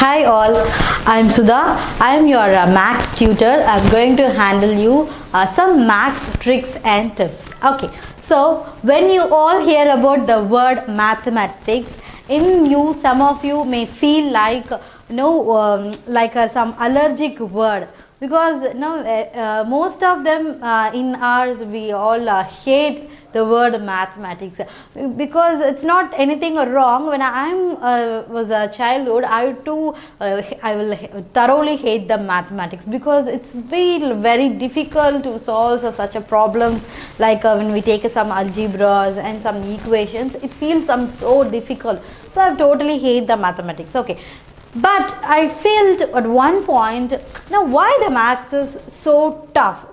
Hi all, I am Sudha. I am your maths tutor. I am going to handle you some maths tricks and tips. Okay, so when you all hear about the word mathematics, some of you may feel like some allergic word, because most of them in ours we all hate the word mathematics, because it's not anything wrong. When I was a childhood, I will thoroughly hate the mathematics, because it's feel very difficult to solve such a problems, like when we take some algebras and some equations, it feels so difficult. So I totally hate the mathematics. Okay, but I felt at one point, why the maths is so tough?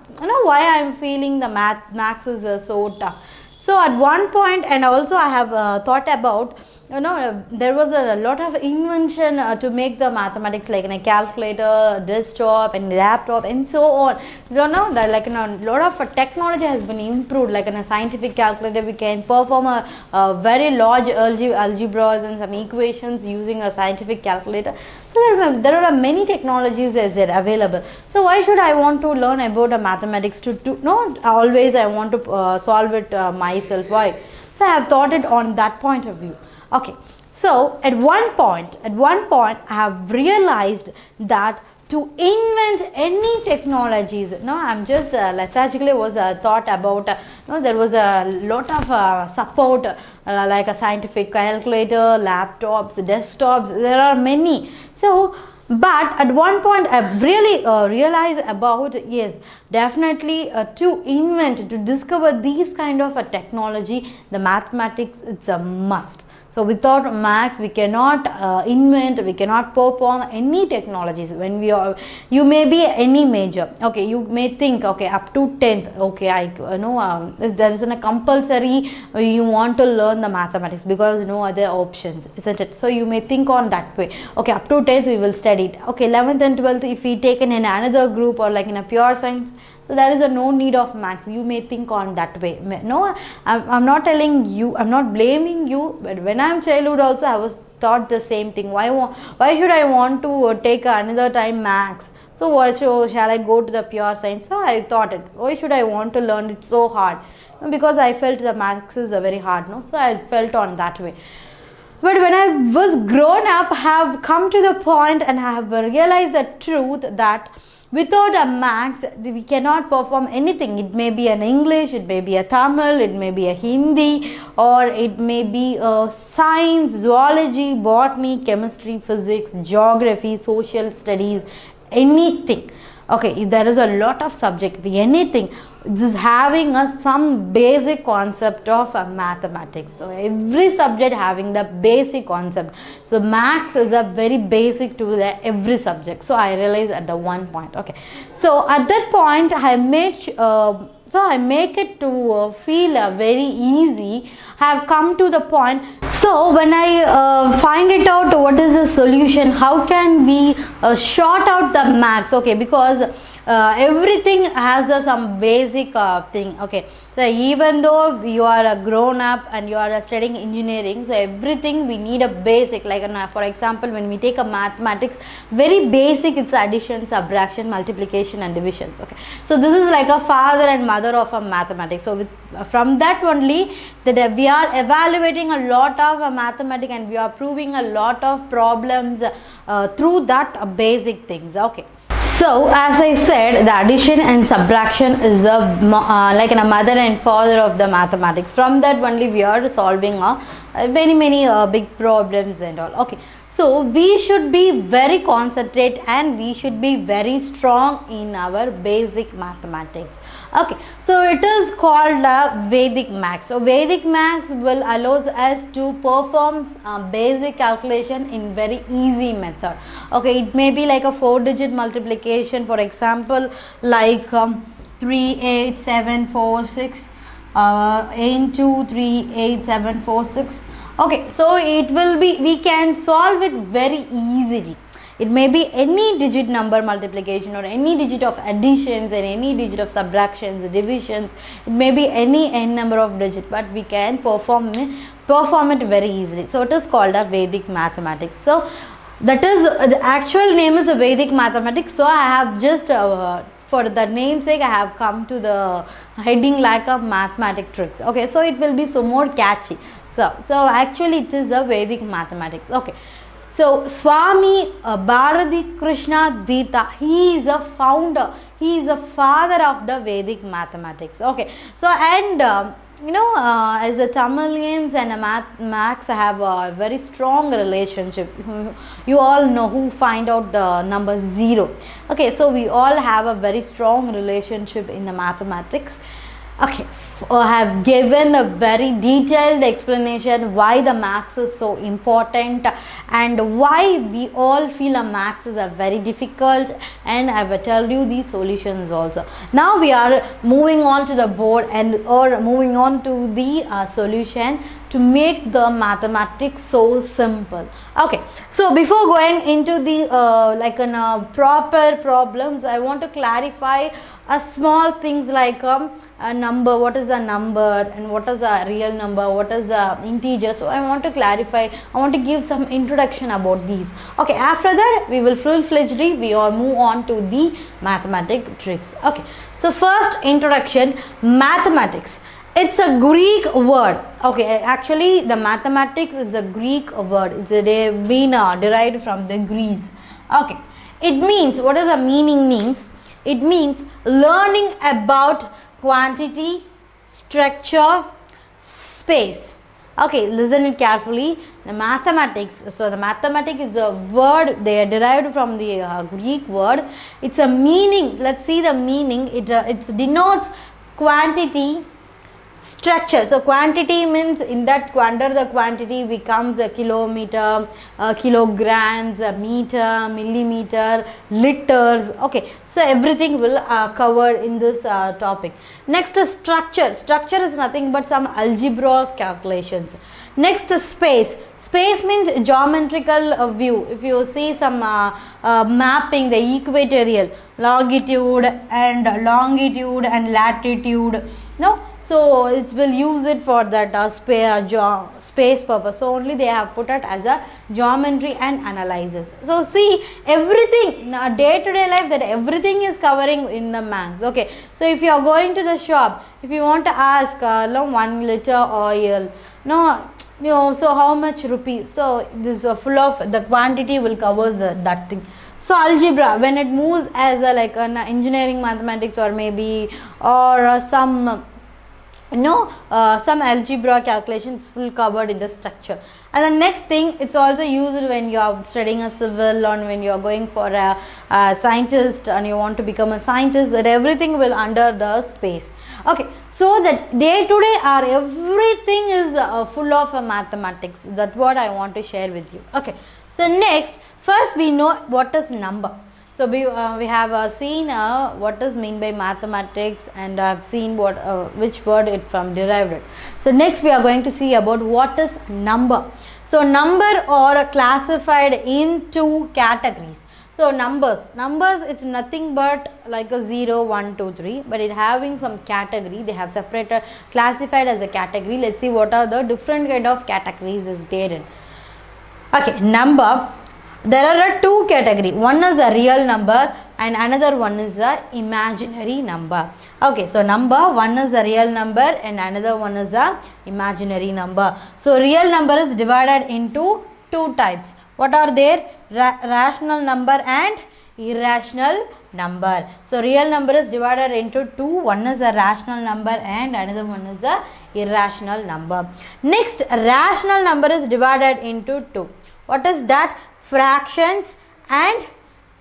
Why I am feeling the maths is so tough. So at one point, and also I have thought about, there was a lot of invention to make the mathematics, like in a calculator, desktop and laptop and so on. A lot of technology has been improved, like in a scientific calculator we can perform a very large algebras and some equations using a scientific calculator. So there are many technologies as are available. So why should I want to learn about mathematics to not always I want to solve it myself? Why? So I have thought it on that point of view. Okay, so at one point I have realized that to invent any technologies, I'm just lethargically was thought about, there was a lot of support, like a scientific calculator, laptops, desktops, there are many. So but at one point I really realized about, yes, definitely to invent, to discover these kind of a technology, the mathematics, it's a must. So without maths we cannot invent, we cannot perform any technologies. When we are, you may be any major, okay, you may think, okay, up to 10th, okay, I know there is a compulsory, you want to learn the mathematics because no other options, isn't it? So you may think on that way, okay, up to 10th we will study it. Okay, 11th and 12th if we taken in another group, or like in a pure science, so there is no need of maths. You may think on that way. No, I'm not telling you, I'm not blaming you, but when I'm childhood also I was thought the same thing. Why should I want to take another time maths? So shall I go to the pure science? So I thought it. Why should I want to learn it so hard? Because I felt the maths is very hard. No, so I felt on that way. But when I was grown up, I have come to the point and I have realized the truth that without a maths, we cannot perform anything. It may be an English, it may be a Tamil, it may be a Hindi, or it may be science, zoology, botany, chemistry, physics, geography, social studies, anything. Okay, there is a lot of subject, anything. This having some basic concept of mathematics. So every subject having the basic concept. So maths is a very basic to every subject. So I realized at the one point. Okay, so at that point I make it to feel very easy. I have come to the point. So when I find it out, what is the solution? How can we sort out the maths? Okay, because everything has some basic thing. Okay, so even though you are a grown up and you are studying engineering, so everything we need a basic, like for example when we take a mathematics, very basic, it's addition, subtraction, multiplication and divisions. Okay, so this is like a father and mother of a mathematics. So from that only that we are evaluating a lot of mathematics, and we are proving a lot of problems through that basic things. Okay, so as I said, the addition and subtraction is the like a mother and father of the mathematics. From that only we are solving many big problems and all. Okay, so we should be very concentrate and we should be very strong in our basic mathematics. Okay, so it is called Vedic maths. So Vedic maths will allows us to perform basic calculation in very easy method. Okay, it may be like a 4-digit multiplication, for example, like 3, 8, 7, 4, 6 into 3, 8, 7, 4, 6. Okay, so it will be, we can solve it very easily. It may be any digit number multiplication, or any digit of additions, and any digit of subtractions, divisions. It may be any n number of digits, but we can perform it very easily. So it is called a Vedic mathematics. So That is, the actual name is a Vedic mathematics. So I have just for the namesake I have come to the heading like a mathematic tricks. Okay, so it will be so more catchy. So actually it is a Vedic mathematics. Okay. So Swami Bharati Krishna Dita, he is a founder, he is a father of the Vedic mathematics. Okay, so and as the Tamilians and Max have a very strong relationship. You all know who find out the number 0. Okay, so we all have a very strong relationship in the mathematics. Okay, I have given a very detailed explanation why the maths is so important and why we all feel a maths is a very difficult, and I will tell you the solutions also. Now we are moving on to the board or moving on to the solution to make the mathematics so simple. Okay, so before going into the proper problems, I want to clarify small things like a number, what is a number, and what is a real number, what is a integer. So I want to clarify, I want to give some introduction about these. Okay, after that we will full-fledgedly we all move on to the mathematic tricks. Okay, so first introduction, mathematics. It's a Greek word. Okay, actually the mathematics is a Greek word. It's been derived from the Greece. Okay, it means, what does the meaning means? It means learning about quantity, structure, space. Okay, listen it carefully. The mathematics, so the mathematics is a word, they are derived from the Greek word. It's a meaning, let's see the meaning. It denotes quantity, structure. So quantity means in that under the quantity becomes a kilometer, kilograms, a meter, millimeter, liters. Okay, so everything will cover in this topic. Next is structure. Structure is nothing but some algebra calculations. Next is space. Space means geometrical view. If you see some mapping, the equatorial, longitude and latitude, no, so it will use it for that space purpose. So only they have put it as a geometry and analysis. So see, everything day to day life, that everything is covering in the maths. Okay, so if you are going to the shop, if you want to ask 1 liter oil, so how much rupees? So this is full of the quantity will cover that thing. So algebra, when it moves as like an engineering mathematics or maybe some algebra calculations full covered in the structure. And the next thing, it's also used when you are studying a civil or when you are going for a scientist and you want to become a scientist, that everything will under the space. Okay, so that day to day everything is full of mathematics. That's what I want to share with you. Okay, so next, first we know what is number. So we have seen what is mean by mathematics, and I have seen what which word it from derived. So next we are going to see about what is number. So number are classified into categories. So numbers it's nothing but like a 0, 1, 2, 3, but it having some category. They have separated, classified as a category. Let's see what are the different kind of categories is there in. Okay, number. There are two categories. One is a real number and another one is a imaginary number. Okay, so number one is a real number and another one is a imaginary number. So real number is divided into two types. What are there? Rational number and irrational number. So real number is divided into two. One is a rational number and another one is a irrational number. Next, rational number is divided into two. What is that? Fractions and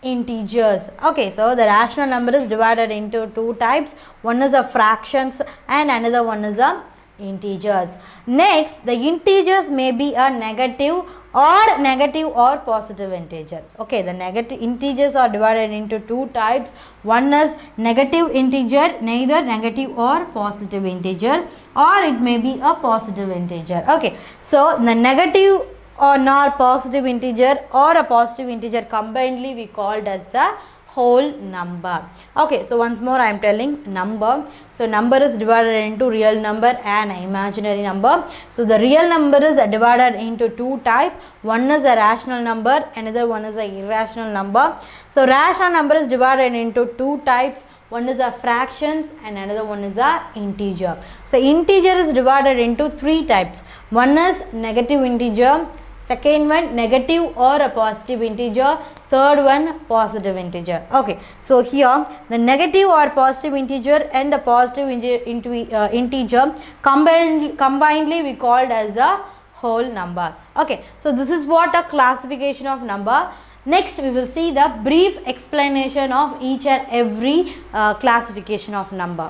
integers. Okay, so the rational number is divided into two types. One is a fractions and another one is a integers. Next, the integers may be a negative or positive integers. Okay, the negative integers are divided into two types. One is negative integer, neither negative or positive integer, or it may be a positive integer. Okay, so the negative or not positive integer or a positive integer combinedly we called as a whole number. Okay, so once more I am telling number. So number is divided into real number and imaginary number. So the real number is divided into two types. One is a rational number, another one is a irrational number. So rational number is divided into two types. One is a fractions and another one is a integer. So integer is divided into three types. One is negative integer, second one negative or a positive integer, third one positive integer. Okay, so here the negative or positive integer and the positive integer combinedly we called as a whole number. Okay, so this is what a classification of number. Next we will see the brief explanation of each and every classification of number.